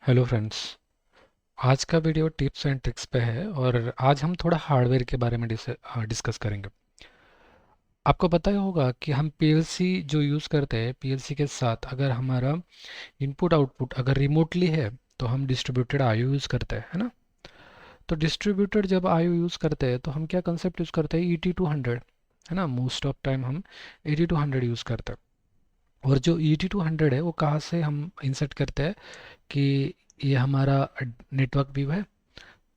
Hello friends. आज का video tips and tricks पे है और आज हम थोड़ा हार्डवेयर के बारे में डिस्कस करेंगे। आपको पता ही होगा कि हम पीएलसी जो यूज़ करते हैं, पीएलसी के साथ अगर हमारा इनपुट आउटपुट अगर रिमोटली है तो हम डिस्ट्रीब्यूटेड आईओ यूज़ करते हैं, है ना। तो डिस्ट्रीब्यूटेड जब आईओ यूज़ करते हैं तो हम क्या कंसेप्ट यूज़ करते हैं, ET200, है ना। मोस्ट ऑफ टाइम हम 8200 यूज़ करते हैं। और जो ET200 है वो कहाँ से हम इंसर्ट करते हैं कि ये हमारा नेटवर्क व्यू है।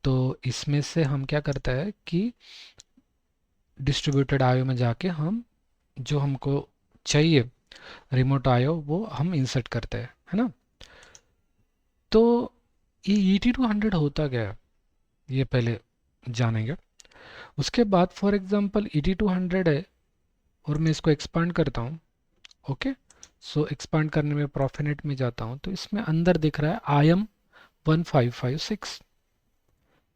तो इसमें से हम क्या करते हैं कि डिस्ट्रीब्यूटेड आईओ में जाके हम जो हमको चाहिए रिमोट आईओ वो हम इंसर्ट करते हैं, है ना। तो ये ET200 होता क्या है ये पहले जानेंगे। उसके बाद फॉर एग्जांपल ET200 है और मैं इसको एक्सपांड करता हूँ। ओके, सो एक्सपांड करने में प्रॉफिनेट में जाता हूँ तो इसमें अंदर दिख रहा है IM1556,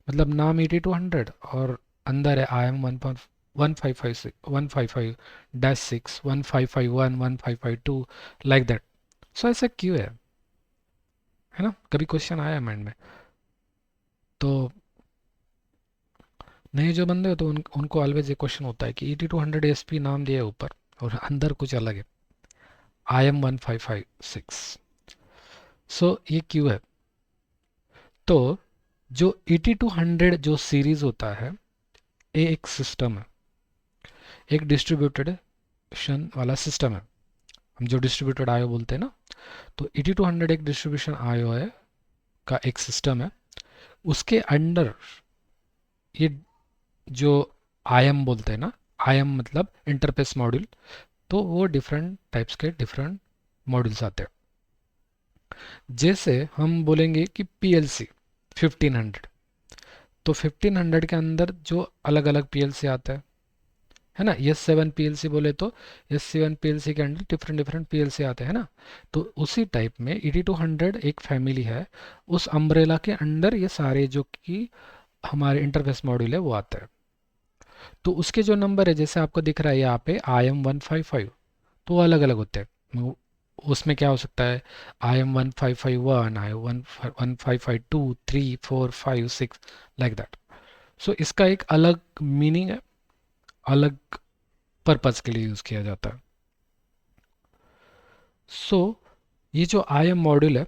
मतलब नाम 8200 और अंदर है IM 1556 1551 1552 लाइक दैट। सो ऐसा क्यों है ना। कभी क्वेश्चन आया माइंड में। तो नए जो बंदे हो तो उनको ऑलवेज ये क्वेश्चन होता है कि ET200 एसपी नाम दिया है ऊपर और अंदर कुछ अलग है, IM 1556। सो ये क्यों है। तो जो ET200 जो सीरीज होता है ये एक सिस्टम है, एक डिस्ट्रीब्यूटेशन वाला सिस्टम है। हम जो डिस्ट्रीब्यूटेड आईओ बोलते हैं ना, तो 8200 एक डिस्ट्रीब्यूशन आईओ है का एक सिस्टम है। उसके अंडर ये जो आईएम बोलते हैं ना, आईएम मतलब इंटरफेस मॉड्यूल, तो वो डिफरेंट टाइप्स के डिफरेंट मॉड्यूल्स आते हैं। जैसे हम बोलेंगे कि पीएलसी 1500, तो 1500 के अंदर जो अलग अलग पीएलसी आता है ना। S7 पीएलसी बोले तो S7 पीएलसी के अंदर डिफरेंट डिफरेंट पीएलसी आते हैं ना। तो उसी टाइप में 8200 एक फैमिली है, उस अम्ब्रेला के अंडर ये सारे जो कि हमारे इंटरफेस मॉड्यूल है वो आता है। तो उसके जो नंबर है जैसे आपको दिख रहा है यहाँ पे IM 155, तो वो अलग अलग होते हैं। उसमें क्या हो सकता है, IM 1551, IM 1552 3 4 5 6 लाइक दैट। सो इसका एक अलग मीनिंग है, अलग पर्पज के लिए यूज़ किया जाता है। सो ये जो IM मॉड्यूल है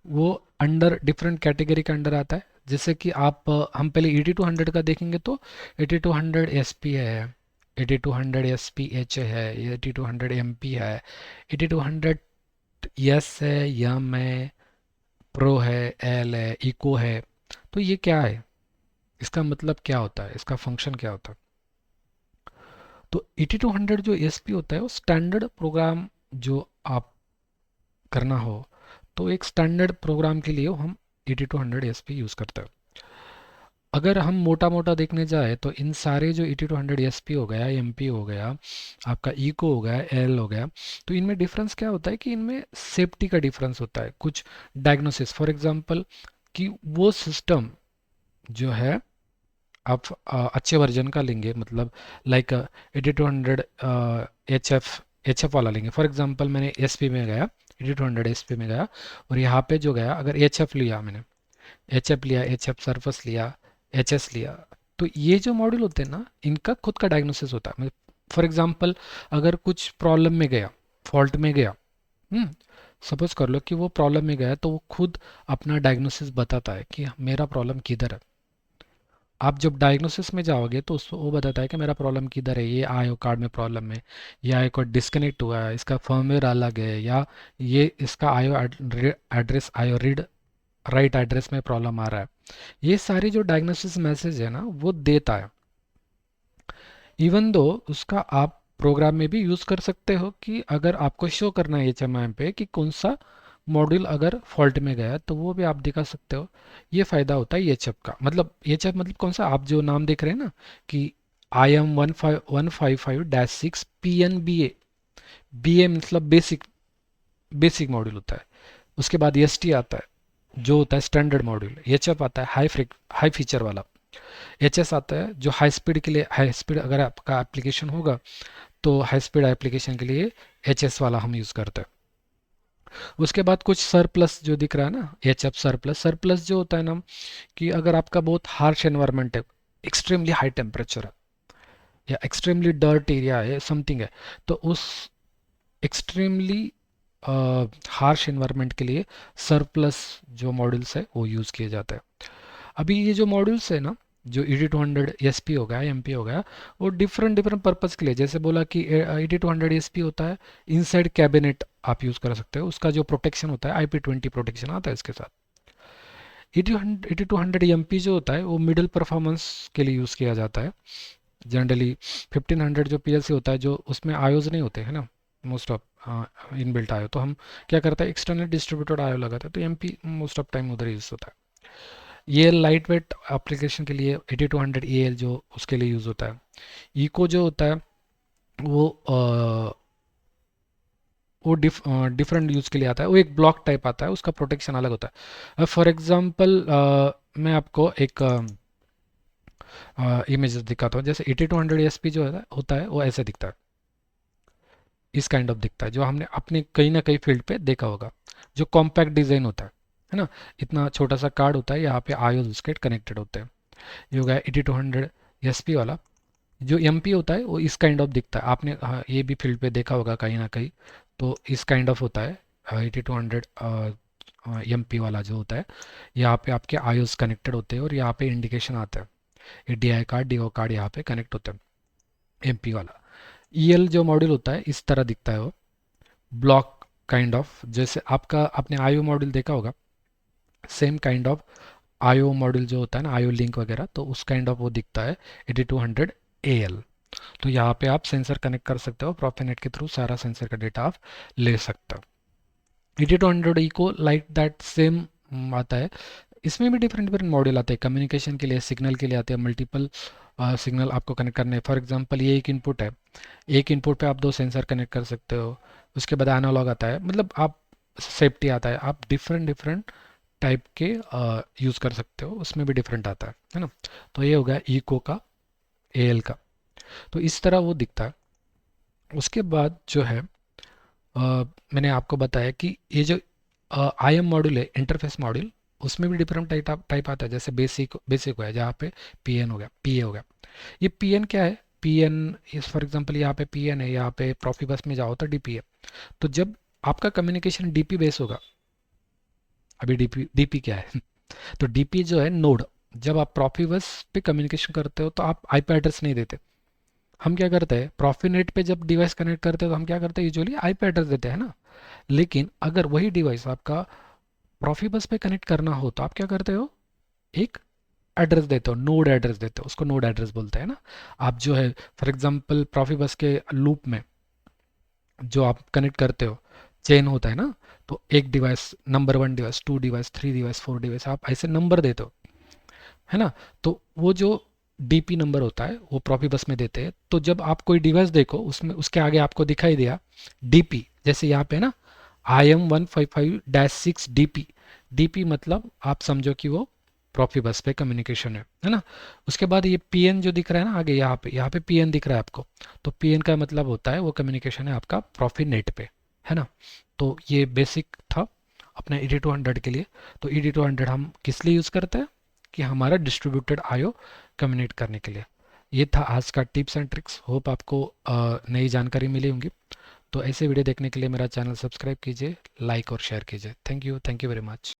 वो अंडर डिफरेंट कैटेगरी के अंडर आता है। जैसे कि हम पहले 8200 का देखेंगे तो 8200 SP है, 8200 SPH है, 8200 MP है, 8200 यस है, यम है, प्रो है, एल है, इको है। तो ये क्या है, इसका मतलब क्या होता है, इसका फंक्शन क्या होता है। तो 8200 जो एसपी होता है वो स्टैंडर्ड प्रोग्राम जो आप करना हो, तो एक स्टैंडर्ड प्रोग्राम के लिए हम 8200 एसपी यूज़ करते हैं। अगर हम मोटा मोटा देखने जाए तो इन सारे जो 8200 एसपी हो गया, एमपी हो गया, आपका इको हो गया, एल हो गया, तो इनमें डिफरेंस क्या होता है कि इनमें सेफ्टी का डिफरेंस होता है, कुछ डायग्नोसिस फॉर एग्जांपल कि वो सिस्टम जो है आप अच्छे वर्जन का लेंगे, मतलब लाइक 8200 एच एफ वाला लेंगे। फॉर एग्जांपल मैंने एस पी में गया, 8200 एस पी में गया और यहाँ पे जो गया अगर एच एफ लिया मैंने, एच एफ लिया, एच एफ सर्फस लिया, एच एस लिया, तो ये जो मॉड्यूल होते हैं ना इनका खुद का डायग्नोसिस होता है। फॉर एग्जांपल अगर कुछ प्रॉब्लम में गया, फॉल्ट में गया, सपोज कर लो कि वो प्रॉब्लम में गया, तो वो खुद अपना डायग्नोसिस बताता है कि मेरा प्रॉब्लम किधर है। आप जब डायग्नोसिस में जाओगे तो उसको वो बताता है कि मेरा प्रॉब्लम किधर है, ये आईओ कार्ड में प्रॉब्लम है, ये आईओ कार्ड डिस्कनेक्ट हुआ है, इसका फर्मवेयर अलग है, या ये इसका IO address, IO read write address में प्रॉब्लम आ रहा है। ये सारी जो डायग्नोसिस मैसेज है ना वो देता है। इवन दो उसका आप प्रोग्राम में भी यूज़ कर सकते हो कि अगर आपको शो करना है HMI पे कि कौन सा मॉड्यूल अगर फॉल्ट में गया तो वो भी आप दिखा सकते हो। ये फ़ायदा होता है एचएफ का। मतलब एचएफ मतलब कौन सा, आप जो नाम देख रहे हैं ना कि IM 155-6 PNBA, BA मतलब बेसिक, बेसिक मॉड्यूल होता है। उसके बाद ST आता है जो होता है स्टैंडर्ड मॉड्यूल, एचएफ आता है हाई फीचर वाला, HS आता है जो हाई स्पीड के लिए, हाई स्पीड अगर आपका एप्लीकेशन होगा तो हाई स्पीड एप्लीकेशन के लिए HS वाला हम यूज़ करते हैं। उसके बाद कुछ सरप्लस जो दिख रहा है ना, एच एफ सरप्लस, सरप्लस जो होता है ना, कि अगर आपका बहुत हार्श एनवायरनमेंट है, एक्सट्रीमली हाई टेम्परेचर है या एक्सट्रीमली डर्ट एरिया है, समथिंग है, तो उस एक्सट्रीमली हार्श एनवायरनमेंट के लिए सरप्लस जो मॉड्यूल्स है वो यूज़ किए जाते हैं। अभी ये जो मॉड्यूल्स है ना, जो ED200 SP हो गया, MP हो गया, वो डिफरेंट डिफरेंट पर्पज़ के लिए, जैसे बोला कि ED200 SP होता है इनसाइड कैबिनेट, आप यूज़ कर सकते हो, उसका जो प्रोटेक्शन होता है IP20 प्रोटेक्शन आता है इसके साथ। ED200 MP जो होता है वो मिडिल परफॉर्मेंस के लिए यूज़ किया जाता है जनरली। 1500 जो PLC होता है, जो उसमें आयोज नहीं होते है ना, मोस्ट ऑफ इनबिल्ट आयो, तो हम क्या करते हैं, एक्सटर्नल डिस्ट्रीब्यूटेड आयो लगाते हैं, तो MP मोस्ट ऑफ टाइम उधर यूज़ होता है। ये लाइट वेट एप्लीकेशन के लिए 8200 EL जो उसके लिए यूज़ होता है। इको जो होता है वो वो डिफरेंट यूज़ के लिए आता है, वो एक ब्लॉक टाइप आता है, उसका प्रोटेक्शन अलग होता है। फॉर एग्जांपल मैं आपको एक इमेज दिखाता हूँ, जैसे 8200 ESP जो है होता है वो ऐसे दिखता है, इस काइंड ऑफ दिखता है, जो हमने अपने कहीं ना कहीं फील्ड पे देखा होगा, जो कॉम्पैक्ट डिज़ाइन होता है ना, इतना छोटा सा कार्ड होता है, यहाँ पे आयोज उसके कनेक्टेड होते हैं। ये हो गया 8200 SP वाला। जो MP होता है वो इस काइंड ऑफ दिखता है, आपने हाँ, ये भी फील्ड पे देखा होगा कहीं ना कहीं, तो इस काइंड ऑफ होता है 8200 MP वाला जो होता है, यहाँ पे आपके आयोस कनेक्टेड होते हैं और यहाँ पे इंडिकेशन आता है, ये DI कार्ड DO कार्ड यहाँ पे कनेक्ट होता है। MP वाला EL जो मॉड्यूल होता है इस तरह दिखता है, वो ब्लॉक काइंड ऑफ, जैसे आपका आपने IO मॉड्यूल देखा होगा, same kind of IO module जो होता है ना, IO लिंक वगैरह, तो उस काइंड ऑफ वो दिखता है 8200 AL। तो यहाँ पे आप सेंसर कनेक्ट कर सकते हो, प्रॉफिनेट के थ्रू सारा सेंसर का डेटा आप ले सकते हो। 8200 को लाइक दैट सेम आता है, इसमें भी डिफरेंट डिफरेंट मॉड्यूल आते हैं, कम्युनिकेशन के लिए, सिग्नल के लिए आते हैं, मल्टीपल सिग्नल आपको कनेक्ट करने हैं। फॉर एग्जांपल ये एक इनपुट है, एक इनपुट पे आप दो सेंसर कनेक्ट कर सकते हो, उसके बाद एनालॉग आता है, मतलब आप सेफ्टी आता है, आप डिफरेंट डिफरेंट टाइप के यूज़ कर सकते हो, उसमें भी डिफरेंट आता है ना। तो ये हो गया इको का, AL का, तो इस तरह वो दिखता है। उसके बाद जो है मैंने आपको बताया कि ये जो IM मॉड्यूल है, इंटरफेस मॉड्यूल, उसमें भी डिफरेंट टाइप आता है, जैसे बेसिक बेसिक हो गया, जहाँ पे PN हो गया, PA हो गया। ये PN क्या है, PN इस फॉर एग्जांपल यहाँ पे PN है, यहाँ पे प्रोफिबस में जाओ तो DP है। तो जब आपका कम्युनिकेशन DP बेस होगा, अभी DP क्या है तो DP जो है नोड, जब आप प्रोफिबस पे कम्युनिकेशन करते हो तो आप IP एड्रेस नहीं देते, हम क्या करते हैं, प्रॉफिनेट पे जब डिवाइस कनेक्ट करते हैं तो हम क्या करते हैं, यूजुअली IP एड्रेस देते हैं ना। लेकिन अगर वही डिवाइस आपका प्रोफिबस पे कनेक्ट करना हो तो आप क्या करते हो, एक एड्रेस देते हो, नोड एड्रेस देते हो, उसको नोड एड्रेस बोलते हैं ना। आप जो है फॉर एग्जांपल प्रोफिबस के लूप में जो आप कनेक्ट करते हो, चेन होता है ना, तो एक device, number 1 device, 2 device, 3 device, 4 device, आप ऐसे नंबर देते हो, है ना। तो वो जो DP नंबर होता है वो प्रोफिबस में देते हैं, तो जब आप कोई डिवाइस देखो उसमें उसके आगे आपको दिखाई दिया DP, जैसे यहाँ पे ना IM155-6 DP मतलब आप समझो कि वो प्रोफिबस पे कम्युनिकेशन है ना। उसके बाद ये PN जो दिख रहा है ना आगे, यहाँ पे PN दिख रहा है आपको, तो PN का मतलब होता है वो कम्युनिकेशन है आपका प्रॉफिनेट पे, है ना। तो ये बेसिक था अपने ED200 के लिए। तो ED200 हम किस लिए यूज़ करते हैं, कि हमारा डिस्ट्रीब्यूटेड IO कम्युनिकेट करने के लिए। ये था आज का टिप्स एंड ट्रिक्स, होप आपको नई जानकारी मिली होंगी। तो ऐसे वीडियो देखने के लिए मेरा चैनल सब्सक्राइब कीजिए, लाइक और शेयर कीजिए। Thank you very much.